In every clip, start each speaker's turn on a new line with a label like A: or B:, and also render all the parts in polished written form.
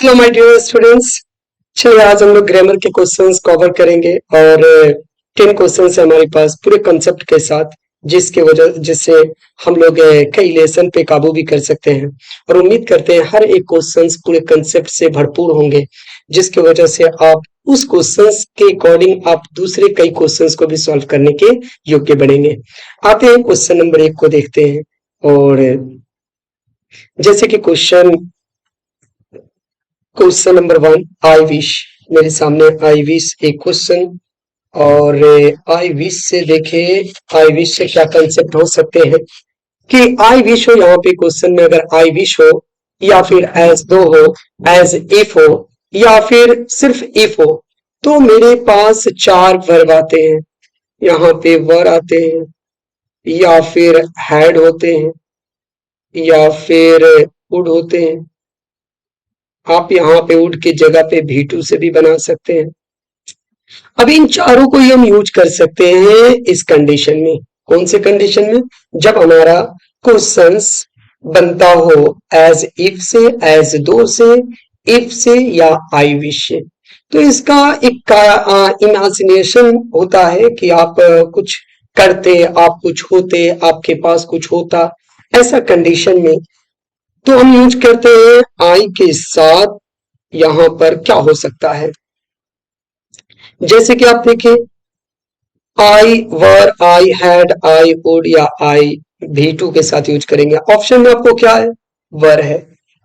A: Hello my dear students. चलिए आज हम लोग ग्रामर के क्वेश्चंस कवर करेंगे और 10 क्वेश्चंस है हमारे पास पूरे कंसेप्ट के साथ, जिससे हम लोग कई लेसन पे काबू भी कर सकते हैं। और उम्मीद करते हैं हर एक क्वेश्चंस पूरे कंसेप्ट से भरपूर होंगे, जिसकी वजह से आप उस क्वेश्चंस के अकॉर्डिंग आप दूसरे कई क्वेश्चंस को भी सॉल्व करने के योग्य बनेंगे। आते हैं क्वेश्चन नंबर 1 को देखते हैं। और जैसे कि क्वेश्चन नंबर 1, आई विश। मेरे सामने आई विश एक क्वेश्चन। और आई विश से देखे, आई विश से क्या कंसेप्ट हो सकते हैं कि आई विश हो। यहाँ पे क्वेश्चन में अगर आई विश हो या फिर एज दो हो, एज इफ हो या फिर सिर्फ इफ हो, तो मेरे पास चार वर्ब आते हैं। यहाँ पे वर आते हैं या फिर हैड होते हैं या फिर वुड होते हैं। आप यहाँ पे वुड की जगह पे V2 से भी बना सकते हैं। अब इन चारों को ही हम यूज कर सकते हैं इस कंडीशन में। कौन से कंडीशन में? जब हमारा क्वेश्चंस बनता हो एज इफ से, एज दो से, इफ से या आई विश से। तो इसका एक इमेजिनेशन होता है कि आप कुछ करते, आप कुछ होते, आपके पास कुछ होता, ऐसा कंडीशन में तो हम यूज करते हैं आई के साथ। यहां पर क्या हो सकता है, जैसे कि आप देखिए, आई वर, आई हैड, आई वुड या आई V2 के साथ यूज करेंगे। ऑप्शन में आपको क्या है? वर है।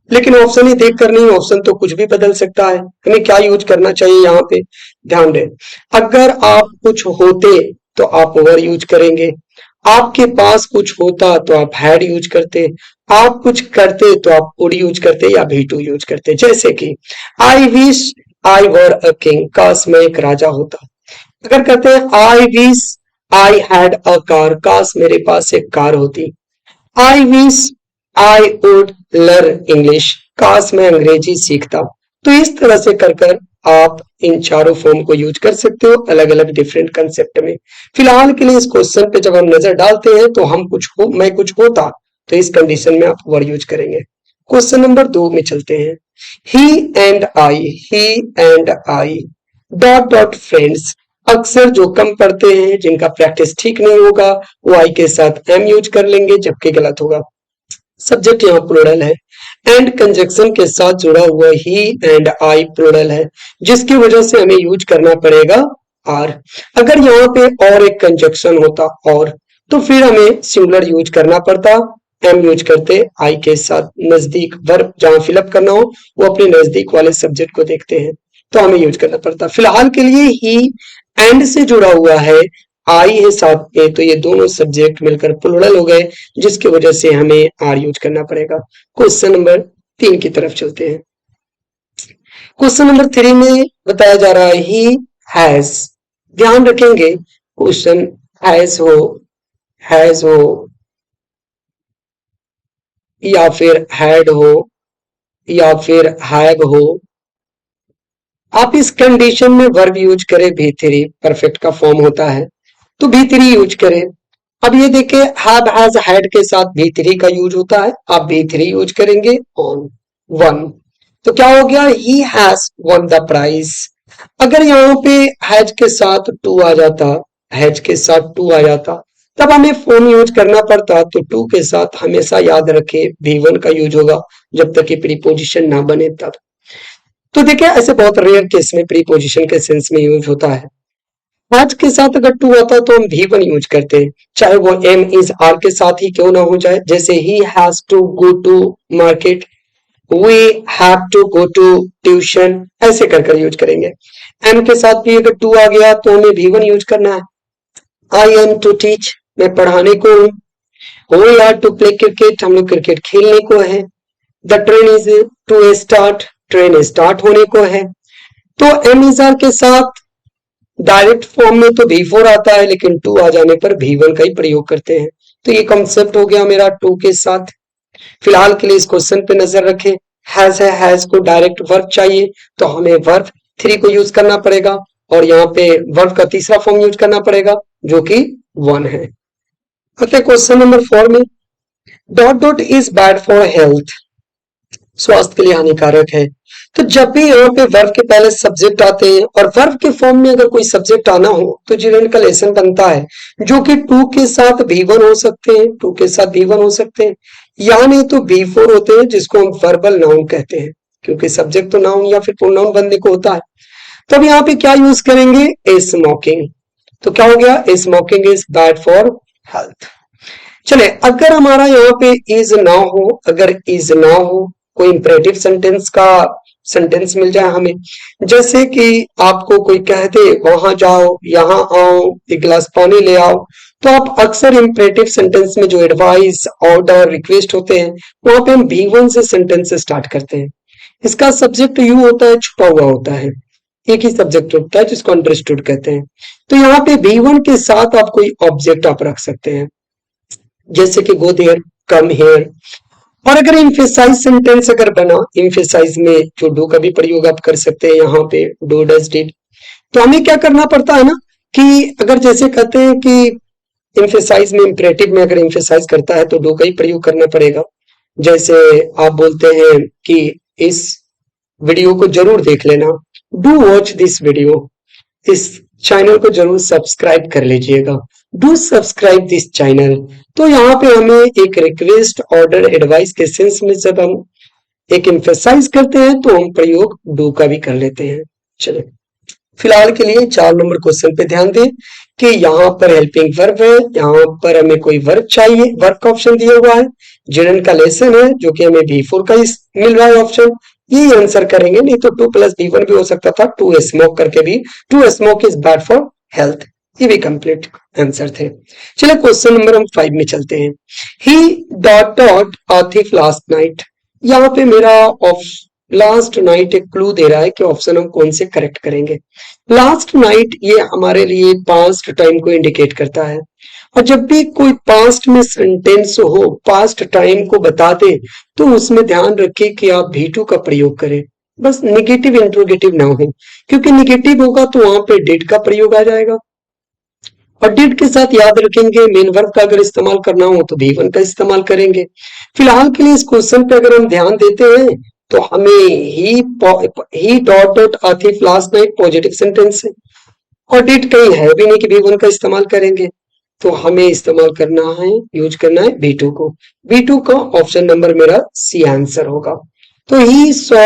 A: लेकिन ऑप्शन ही देख कर नहीं, ऑप्शन तो कुछ भी बदल सकता है। हमें क्या यूज करना चाहिए यहाँ पे? ध्यान दें, अगर आप कुछ होते तो आप वर यूज करेंगे, आपके पास कुछ होता तो आप हैड यूज करते, आप कुछ करते तो आप वुड यूज करते या V2 यूज करते। जैसे कि I wish I were a king, काश मैं एक राजा होता। अगर कहते हैं I wish I had a car, काश मेरे पास एक कार होती। I wish I would learn English, काश मैं अंग्रेजी सीखता। तो इस तरह से कर कर आप इन चारों फॉर्म को यूज कर सकते हो अलग अलग डिफरेंट कंसेप्ट में। फिलहाल के लिए इस क्वेश्चन पे जब हम नजर डालते हैं तो हम कुछ हो, मैं कुछ होता, तो इस कंडीशन में आप वर यूज करेंगे। क्वेश्चन नंबर 2 में चलते हैं। He and I dot dot friends. अक्सर जो कम पढ़ते हैं, जिनका प्रैक्टिस ठीक नहीं होगा, वो आई के साथ एम यूज कर लेंगे, जबकि गलत होगा। सब्जेक्ट यहाँ प्लूरल है, एंड कंजक्शन के साथ जुड़ा हुआ ही एंड आई प्लूरल है, जिसकी वजह से हमें यूज करना पड़ेगा आर। अगर यहाँ पे और एक कंजक्शन होता और, तो फिर हमें सिंगुलर यूज करना पड़ता, एम यूज करते आई के साथ। नजदीक वर्ब जहां फिलअप करना हो वो अपने नजदीक वाले सब्जेक्ट को देखते हैं, तो हमें यूज करना पड़ता। फिलहाल के लिए ही एंड से जुड़ा हुआ है, आई है साथ में, तो ये दोनों सब्जेक्ट मिलकर प्लूरल हो गए, जिसकी वजह से हमें आर यूज करना पड़ेगा। क्वेश्चन नंबर 3 की तरफ चलते हैं। क्वेश्चन नंबर 3 में बताया जा रहा है ही हैज। ध्यान रखेंगे, क्वेश्चन हैज हो या फिर हैड हो या फिर हैव हो, आप इस कंडीशन में वर्ब यूज करें V3, परफेक्ट का फॉर्म होता है, तो V3 यूज करें। अब ये देखिए, हैव हैज हैड के साथ V3 का यूज होता है, आप V3 यूज करेंगे ऑन वन। तो क्या हो गया? He has won the prize. अगर यहाँ पे हैज के साथ टू आ जाता, हैज के साथ टू आ जाता, तब हमें फॉर्म यूज करना पड़ता। तो टू के साथ हमेशा याद रखे V1 का यूज होगा, जब तक कि प्रीपोजिशन ना बने तब। तो देखिए, ऐसे बहुत रेयर केस में प्रीपोजिशन के सेंस में यूज होता है। हैज के साथ अगर टू आता तो हम V1 यूज करते हैं, चाहे वो एम इज आर के साथ ही क्यों ना हो जाए। जैसे he has to go to market, we have to go to tuition, ऐसे कर कर यूज करेंगे। एम के साथ भी अगर टू आ गया तो हमें V1 यूज करना है। आई एम टू टीच, मैं पढ़ाने को हूँ। We are to play cricket, हम लोग क्रिकेट खेलने को है। The train is to start, train start होने को है। तो एम इज आर के साथ डायरेक्ट फॉर्म में तो V4 आता है, लेकिन टू आ जाने पर V1 का ही प्रयोग करते हैं। तो ये कॉन्सेप्ट हो गया मेरा टू के साथ। फिलहाल के लिए इस क्वेश्चन पे नजर रखें। हैज है, हैज को डायरेक्ट वर्ब चाहिए, तो हमें वर्ब 3 को यूज करना पड़ेगा, और यहाँ पे वर्ब का तीसरा फॉर्म यूज करना पड़ेगा, जो कि 1 है। ओके, क्वेश्चन नंबर 4 में dot dot is bad for health. स्वास्थ्य के लिए हानिकारक है। तो जब भी यहाँ पे वर्ब के पहले सब्जेक्ट आते हैं और वर्ब के फॉर्म में अगर कोई सब्जेक्ट आना हो तो जिरेंट का लेसन बनता है, जो कि टू के साथ भी1 हो सकते हैं, टू के साथ भी1 हो सकते हैं, या नहीं तो भी4 होते हैं, जिसको हम वर्बल नाउन कहते हैं, क्योंकि सब्जेक्ट तो नाउन या फिर प्रोनाउन बनने को होता है। तब यहाँ पे क्या यूज करेंगे, स्मोकिंग। तो क्या हो गया, smoking is bad for health. चले, अगर हमारा यहाँ पे इज ना हो, अगर इज ना हो, कोई इंपरेटिव सेंटेंस का सेंटेंस मिल जाए हमें, जैसे कि आपको कोई कह दे वहां जाओ, यहाँ आओ, एक गिलास पानी ले आओ, तो आप अक्सर इंपरेटिव सेंटेंस में जो एडवाइस, ऑर्डर, रिक्वेस्ट होते हैं, वहां पे हम भी1 से सेंटेंस स्टार्ट करते हैं। इसका सब्जेक्ट यू होता है, छुपा हुआ होता है, एक ही सब्जेक्ट होता है जिसको अंडरस्टूड कहते हैं। तो यहाँ पे भी1 के साथ आप कोई ऑब्जेक्ट आप रख सकते हैं, जैसे कि गो देयर, कम हेयर। और अगर इम्फेसाइज सेंटेंस अगर बना, इम्फेसाइज में जो डू का भी प्रयोग आप कर सकते हैं, यहाँ पे डू, डज, डिड। तो हमें क्या करना पड़ता है ना, कि अगर जैसे कहते हैं कि इम्फेसाइज में, इम्परेटिव में अगर इम्फेसाइज करता है तो डू का ही प्रयोग करना पड़ेगा। जैसे आप बोलते हैं कि इस वीडियो को जरूर देख लेना, डू वॉच दिस वीडियो, इस चैनल को जरूर सब्सक्राइब कर लीजिएगा, डू सब्सक्राइब दिस चैनल। तो यहाँ पे हमें एक रिक्वेस्ट, ऑर्डर, एडवाइस के सेंस में जब हम एक एम्फेसाइज करते हैं तो हम प्रयोग डू का भी कर लेते हैं। चलिए, फिलहाल के लिए 4 नंबर क्वेश्चन पे ध्यान दें कि यहाँ पर हेल्पिंग वर्ब है, यहाँ पर हमें कोई वर्ब चाहिए, वर्ब का ऑप्शन दिया हुआ है, जिरन का लेसन है जो कि हमें भी4 का मिल रहा है ऑप्शन, ये आंसर करेंगे। नहीं तो 2 + भी1 भी हो सकता था, टू स्मोक करके भी, to smoke is bad for health, ये भी कंप्लीट आंसर थे। चलिए क्वेश्चन नंबर हम 5 में चलते हैं। ही डॉट डॉट अ थिफ लास्ट नाइट, यहाँ पे मेरा लास्ट नाइट एक क्लू दे रहा है कि ऑप्शन हम कौन से करेक्ट करेंगे। लास्ट नाइट ये हमारे लिए पास्ट टाइम को इंडिकेट करता है, और जब भी कोई पास्ट में सेंटेंस हो, पास्ट टाइम को बता दे, तो उसमें ध्यान रखिए कि आप भी2 का प्रयोग करें, बस निगेटिव इंट्रोगेटिव ना हो, क्योंकि निगेटिव होगा तो वहां पे डिड का प्रयोग आ जाएगा, और डिड के साथ याद रखेंगे मेन वर्ब का अगर इस्तेमाल करना हो तो भी1 का इस्तेमाल करेंगे। फिलहाल के लिए इस क्वेश्चन पे अगर हम ध्यान देते हैं तो हमें ही डॉट डॉट आथिफ लास्ट नाइट पॉजिटिव सेंटेंस है, और डिड कहीं है भी नहीं कि भी1 का इस्तेमाल करेंगे, तो हमें इस्तेमाल करना है, यूज करना है भी2 को। भी2 का ऑप्शन नंबर मेरा सी आंसर होगा। तो he saw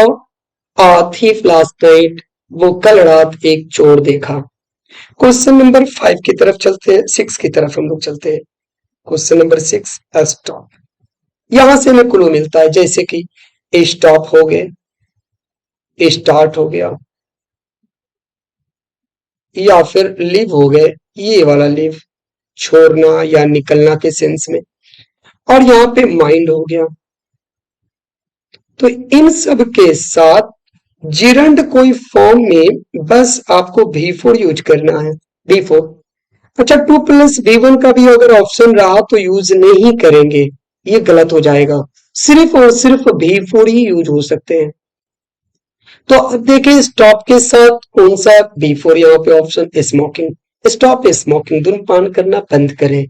A: a thief last night, वो कल रात एक चोर देखा। क्वेश्चन नंबर 5 की तरफ चलते हैं, 6 की तरफ हम लोग चलते हैं। Question number 6, stop. यहां से हमें क्लू मिलता है, जैसे कि स्टॉप हो गए, स्टार्ट हो गया, या फिर लीव हो गए, ये वाला लीव, छोड़ना या निकलना के सेंस में, और यहाँ पे माइंड हो गया। तो इन सब के साथ जिरंड कोई फॉर्म में बस आपको भी4 यूज करना है, भी4। अच्छा, 2 + भी1 का भी अगर ऑप्शन रहा तो यूज नहीं करेंगे, ये गलत हो जाएगा, सिर्फ और सिर्फ भी4 ही यूज हो सकते हैं। तो अब देखिए स्टॉप के साथ कौन सा भी4, यहाँ पे ऑप्शन स्मोकिंग, स्टॉप स्मोकिंग, धूम्रपान करना बंद करें,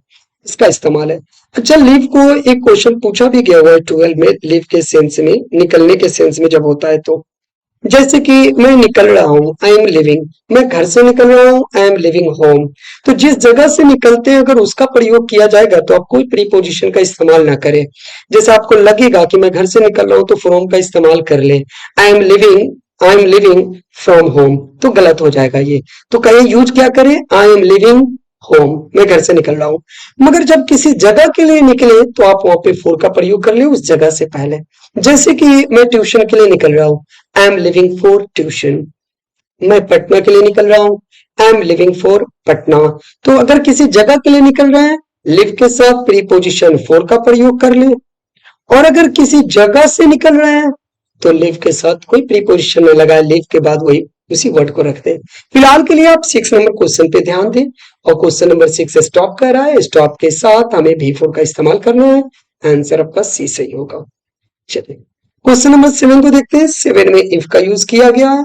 A: इसका इस्तेमाल है। अच्छा, लीव को एक क्वेश्चन पूछा भी गया हुआ है 12 में, लीव के सेंस में, निकलने के सेंस में जब होता है तो, जैसे कि मैं निकल रहा हूँ, आई एम लिविंग, मैं घर से निकल रहा हूँ, आई एम लिविंग होम। तो जिस जगह से निकलते हैं अगर उसका प्रयोग किया जाएगा तो आप कोई प्रीपोजिशन का इस्तेमाल ना करें। जैसे आपको लगेगा कि मैं घर से निकल रहा हूँ तो फ्रॉम का इस्तेमाल कर ले, I am living from home, तो गलत हो जाएगा ये। तो कहीं यूज क्या करें, आई एम लिविंग होम, मैं घर से निकल रहा हूँ। मगर जब किसी जगह के लिए निकले तो आप वहां पे फोर का प्रयोग कर ले उस जगह से पहले। जैसे कि मैं ट्यूशन के लिए निकल रहा हूँ, I am living for tuition. मैं पटना के लिए निकल रहा हूँ, I am living for Patna. तो अगर किसी जगह के लिए निकल रहे हैं, लिव के साथ प्रीपोजिशन फॉर का प्रयोग कर ले, और अगर किसी जगह से निकल रहे हैं तो लिव के साथ कोई प्रीपोजिशन न लगाए, लिव के बाद वही उसी वर्ड को रखते हैं। फिलहाल के लिए आप 6 नंबर क्वेश्चन पे ध्यान दें, और क्वेश्चन नंबर 6 स्टॉप कर रहा है, स्टॉप के साथ हमें भी4 का इस्तेमाल करना है, आंसर आपका सी सही होगा। चलिए क्वेश्चन नंबर 7 को देखते हैं। 7 में इफ का यूज किया गया है,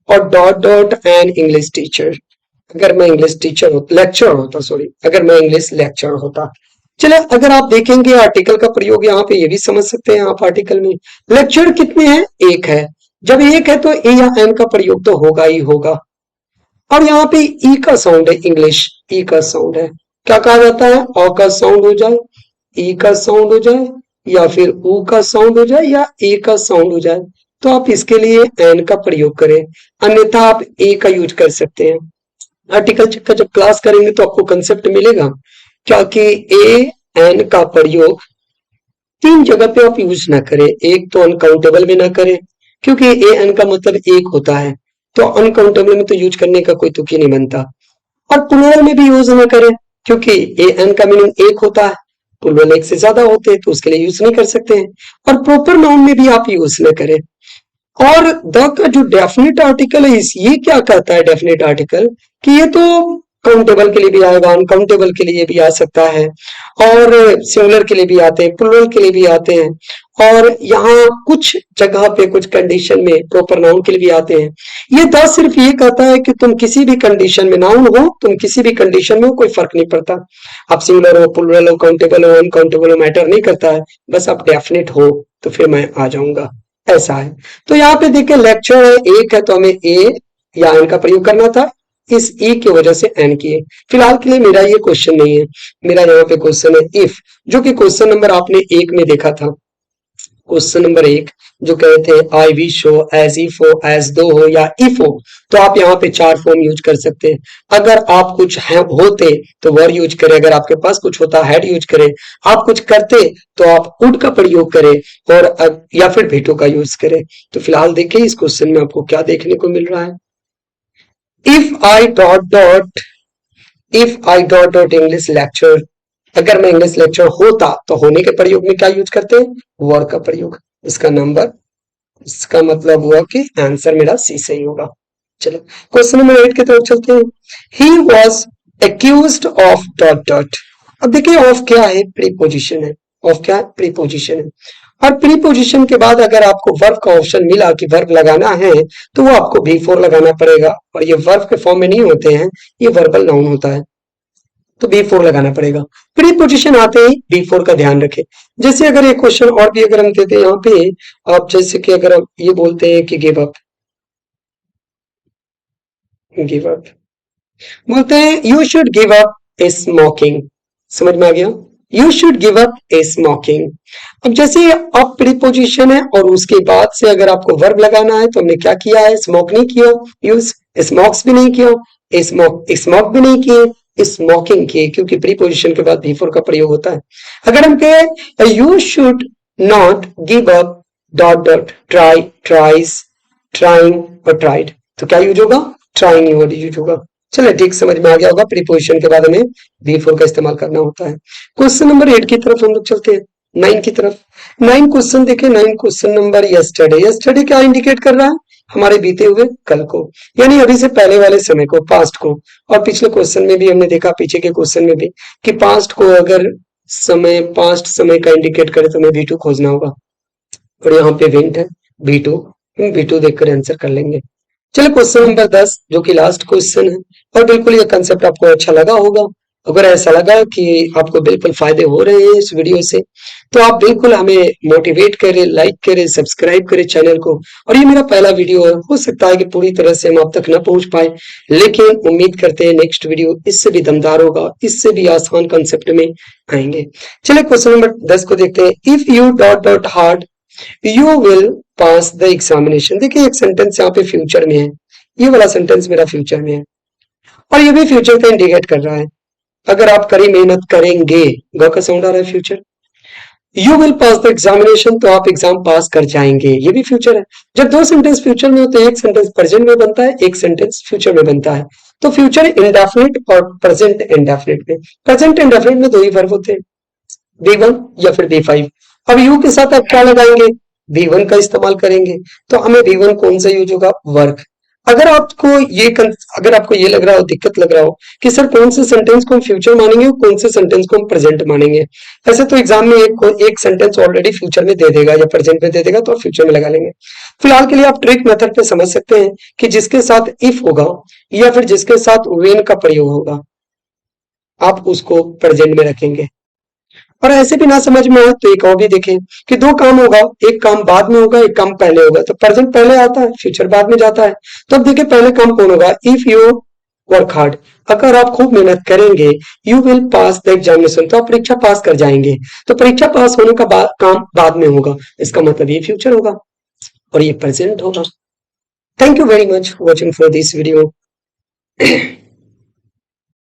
A: और dot dot an English teacher, अगर मैं इंग्लिश टीचर होता, लेक्चर होता, सॉरी, अगर मैं इंग्लिश लेक्चर होता, चले अगर आप देखेंगे आर्टिकल का प्रयोग यहाँ पे ये भी समझ सकते हैं आप आर्टिकल में। लेक्चर कितने हैं? एक है। जब एक है तो ए या एन का प्रयोग तो होगा ही होगा। और यहाँ पे ई का साउंड है, इंग्लिश ई का साउंड है। क्या कहा जाता है? अ का साउंड हो जाए, ई का साउंड हो जाए, या फिर ऊ का साउंड हो जाए, या ए का साउंड हो जाए, तो आप इसके लिए एन का प्रयोग करें, अन्यथा आप ए का यूज कर सकते हैं। आर्टिकल का जब क्लास करेंगे तो आपको कंसेप्ट मिलेगा, क्या कि ए एन का प्रयोग तीन जगह पे आप यूज ना करें। एक तो अनकाउंटेबल में ना करें, क्योंकि ए एन का मतलब एक होता है, तो अनकाउंटेबल में तो यूज करने का कोई तुक ही नहीं बनता। और प्लूरल में भी यूज ना करें, क्योंकि ए एन का मीनिंग एक होता है, प्लूरल एक से ज्यादा होते हैं तो उसके लिए यूज नहीं कर सकते हैं। और प्रॉपर नाउन में भी आप यूज न करें। और द का जो डेफिनेट आर्टिकल है ये क्या कहता है? डेफिनेट आर्टिकल कि ये तो काउंटेबल के लिए भी आएगा, अनकाउंटेबल के लिए भी आ सकता है, और सिंगुलर के लिए भी आते हैं, प्लूरल के लिए भी आते हैं, और यहाँ कुछ जगह पे कुछ कंडीशन में प्रॉपर नाउन के लिए भी आते हैं। ये द सिर्फ ये कहता है कि तुम किसी भी कंडीशन में नाउन हो, तुम किसी भी कंडीशन में हो, कोई फर्क नहीं पड़ता। आप सिंगुलर हो, प्लूरल हो, काउंटेबल हो, अनकाउंटेबल हो, मैटर नहीं करता है, बस आप डेफिनेट हो तो फिर मैं आ जाऊंगा, ऐसा है। तो यहाँ पे देखिए लेक्चर है, एक है तो हमें ए या एन का प्रयोग करना था, इस ई की वजह से एन किए। फिलहाल के लिए मेरा ये क्वेश्चन नहीं है, मेरा यहाँ पे क्वेश्चन है इफ, जो कि क्वेश्चन नंबर आपने एक में देखा था। क्वेश्चन नंबर एक जो कहते हैं आई विश हो, एज इफ हो, एज दो हो, या इफ हो, तो आप यहाँ पे चार फॉर्म यूज कर सकते हैं। अगर आप कुछ होते तो वर यूज करें, अगर आपके पास कुछ होता हैड यूज करें, आप कुछ करते तो आप वुड का प्रयोग करें, और या फिर भेटो का यूज करें। तो फिलहाल देखिए इस क्वेश्चन में आपको क्या देखने को मिल रहा है। If I dot dot, if I dot dot English lecture, अगर मैं इंग्लिश लेक्चर होता तो होने के प्रयोग में क्या यूज करते हैं? वर का प्रयोग। इसका नंबर, इसका मतलब हुआ कि आंसर मेरा सी सही होगा। चलो क्वेश्चन नंबर 8 की तरफ चलते हैं। He was accused of dot dot. अब देखिए ऑफ क्या है? प्रीपोजिशन है। ऑफ क्या है? प्रीपोजिशन है। और प्रीपोजिशन के बाद अगर आपको वर्ब का ऑप्शन मिला कि वर्ब लगाना है, तो वो आपको बी4 लगाना पड़ेगा, और ये वर्ब के फॉर्म में नहीं होते हैं, ये वर्बल नाउन होता है, तो बी4 लगाना पड़ेगा। प्रीपोजिशन आते ही बी4 का ध्यान रखें। जैसे अगर एक क्वेश्चन और भी अगर हम देते हैं यहाँ पे, आप जैसे कि अगर आप ये बोलते हैं कि गिव अप, गिव अप बोलते हैं you should give up A smoking, समझ में आ गया? You should give up A smoking. अब जैसे अप प्रीपोजिशन है और उसके बाद से अगर आपको वर्ब लगाना है, तो हमने क्या किया है? स्मोक नहीं किया यूज, स्मोक्स भी नहीं किया, स्मोक भी नहीं किए, स्मोकिंग किए, क्योंकि प्रीपोजिशन के बाद बी4 का प्रयोग होता है। अगर हम कहें you should not give up dot dot try, tries, trying और ट्राइड, तो क्या यूज होगा? ट्राइंग वर्ड यूज होगा। चलिए ठीक समझ में आ गया होगा, प्रीपोजिशन के बाद हमें बी4 का इस्तेमाल करना होता है। क्वेश्चन नंबर 8 की तरफ हम लोग चलते हैं, 9 की तरफ। 9 क्वेश्चन देखें, 9 क्वेश्चन नंबर यस्टरडे। यस्टरडे क्या इंडिकेट कर रहा है? हमारे बीते हुए कल को, यानी अभी से पहले वाले समय को, पास्ट को। और पिछले क्वेश्चन में भी हमने देखा, पीछे के क्वेश्चन में भी, कि पास्ट को अगर समय, पास्ट समय का इंडिकेट करे तो हमें बी2 खोजना होगा, और यहाँ पे वेंट है बी2, हम बी2 देखकर आंसर कर लेंगे। चलिए क्वेश्चन नंबर 10 जो कि लास्ट क्वेश्चन है, और बिल्कुल ये कंसेप्ट आपको अच्छा लगा होगा। अगर ऐसा लगा कि आपको बिल्कुल फायदे हो रहे हैं इस वीडियो से, तो आप बिल्कुल हमें मोटिवेट करें, लाइक करें, सब्सक्राइब करें चैनल को। और ये मेरा पहला वीडियो है, हो सकता है कि पूरी तरह से हम आप तक न पहुंच पाए, लेकिन उम्मीद करते हैं नेक्स्ट वीडियो इससे भी दमदार होगा, इससे भी आसान कंसेप्ट में आएंगे। चलिए क्वेश्चन नंबर 10 को देखते हैं। If U dot dot hard you will pass the examination. देखिए एक सेंटेंस यहाँ पे फ्यूचर में है, ये वाला सेंटेंस मेरा फ्यूचर में है, और ये भी फ्यूचर का इंडिकेट कर रहा है। अगर आप कड़ी मेहनत करेंगे, ग का साउंड आ रहा है future. You will pass the examination, तो आप एग्जाम पास कर जाएंगे, ये भी फ्यूचर है। जब दो सेंटेंस फ्यूचर में होते हैं, एक सेंटेंस प्रेजेंट में बनता है, एक सेंटेंस फ्यूचर में बनता है। तो फ्यूचर इंडेफिनिट और प्रेजेंट इंडेफिनिट में, प्रेजेंट इंडेफिनिट में दो ही वर्ब होते हैं, V1 या फिर V5। अब यू के साथ आप क्या लगाएंगे? V1 का इस्तेमाल करेंगे, तो हमें V1 कौन सा यूज होगा? वर्क। अगर आपको अगर आपको ये लग रहा हो, दिक्कत लग रहा हो कि सर कौन से सेंटेंस को हम फ्यूचर मानेंगे और कौन से सेंटेंस को हम प्रेजेंट मानेंगे, ऐसे तो एग्जाम में एक सेंटेंस ऑलरेडी फ्यूचर में दे देगा या प्रेजेंट में दे देगा, तो आप फ्यूचर में लगा लेंगे। फिलहाल के लिए आप ट्रिक मेथड पे समझ सकते हैं कि जिसके साथ इफ होगा या फिर जिसके साथ वेन का प्रयोग होगा, आप उसको प्रेजेंट में रखेंगे। और ऐसे भी ना समझ में हो तो एक और भी देखें कि दो काम होगा, एक काम बाद में होगा, एक काम पहले होगा। तो प्रेजेंट पहले आता है, फ्यूचर बाद में जाता है। तो अब देखिए पहले काम कौन होगा, इफ यू वर्क हार्ड, अगर आप खूब मेहनत करेंगे, you will pass the examination, तो आप परीक्षा पास कर जाएंगे। तो परीक्षा पास होने का काम बाद में होगा, इसका मतलब ये फ्यूचर होगा और ये प्रेजेंट होगा। Thank you very much watching for this video.